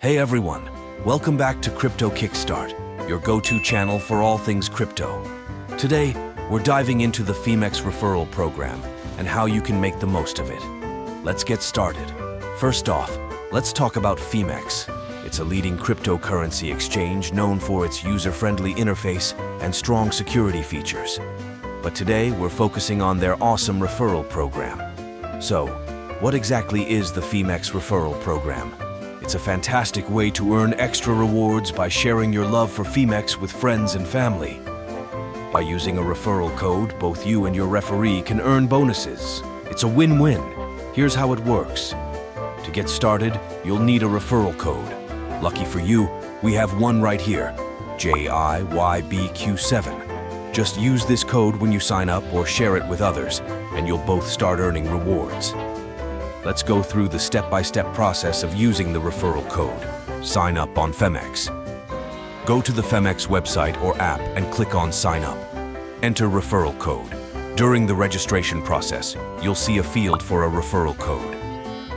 Hey everyone, welcome back to Crypto Kickstart, your go-to channel for all things crypto. Today, we're diving into the Phemex Referral program and how you can make the most of it. Let's get started. First off, let's talk about Phemex. It's a leading cryptocurrency exchange known for its user-friendly interface and strong security features. But today, we're focusing on their awesome referral program. So, what exactly is the Phemex Referral program? It's a fantastic way to earn extra rewards by sharing your love for Phemex with friends and family. By using a referral code, both you and your referee can earn bonuses. It's a win-win. Here's how it works. To get started, you'll need a referral code. Lucky for you, we have one right here, JIYBQ7. Just use this code when you sign up or share it with others, and you'll both start earning rewards. Let's go through the step-by-step process of using the referral code. Sign up on Phemex. Go to the Phemex website or app and click on Sign Up. Enter referral code. During the registration process, you'll see a field for a referral code.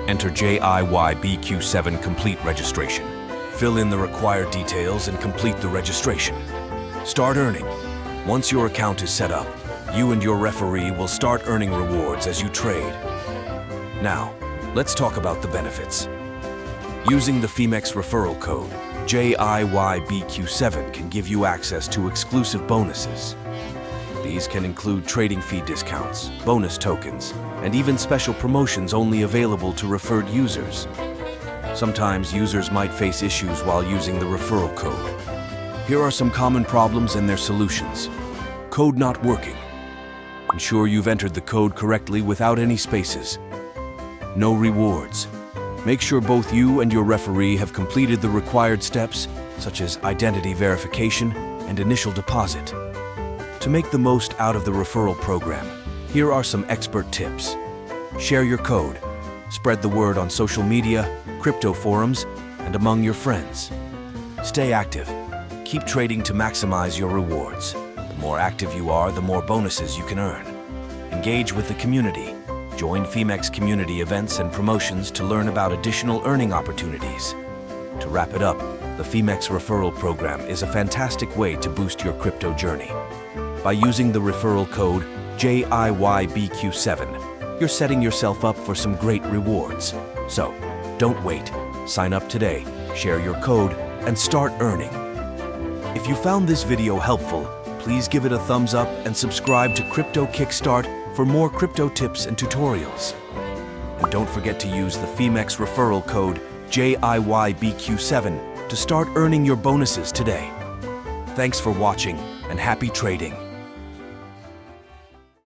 Enter JIYBQ7 Complete Registration. Fill in the required details and complete the registration. Start earning. Once your account is set up, you and your referee will start earning rewards as you trade. Now, let's talk about the benefits. Using the Phemex referral code, JIYBQ7 can give you access to exclusive bonuses. These can include trading fee discounts, bonus tokens, and even special promotions only available to referred users. Sometimes users might face issues while using the referral code. Here are some common problems and their solutions. Code not working. Ensure you've entered the code correctly without any spaces. No rewards. Make sure both you and your referee have completed the required steps, such as identity verification and initial deposit. To make the most out of the referral program, here are some expert tips. Share your code. Spread the word on social media, crypto forums, and among your friends. Stay active. Keep trading to maximize your rewards. The more active you are, the more bonuses you can earn. Engage with the community. Join Phemex community events and promotions to learn about additional earning opportunities. To wrap it up, the Phemex referral program is a fantastic way to boost your crypto journey. By using the referral code JIYBQ7, you're setting yourself up for some great rewards. So, don't wait. Sign up today, share your code, and start earning. If you found this video helpful, please give it a thumbs up and subscribe to Crypto Kickstart for more crypto tips and tutorials. And don't forget to use the Phemex referral code JIYBQ7 to start earning your bonuses today. Thanks for watching and happy trading.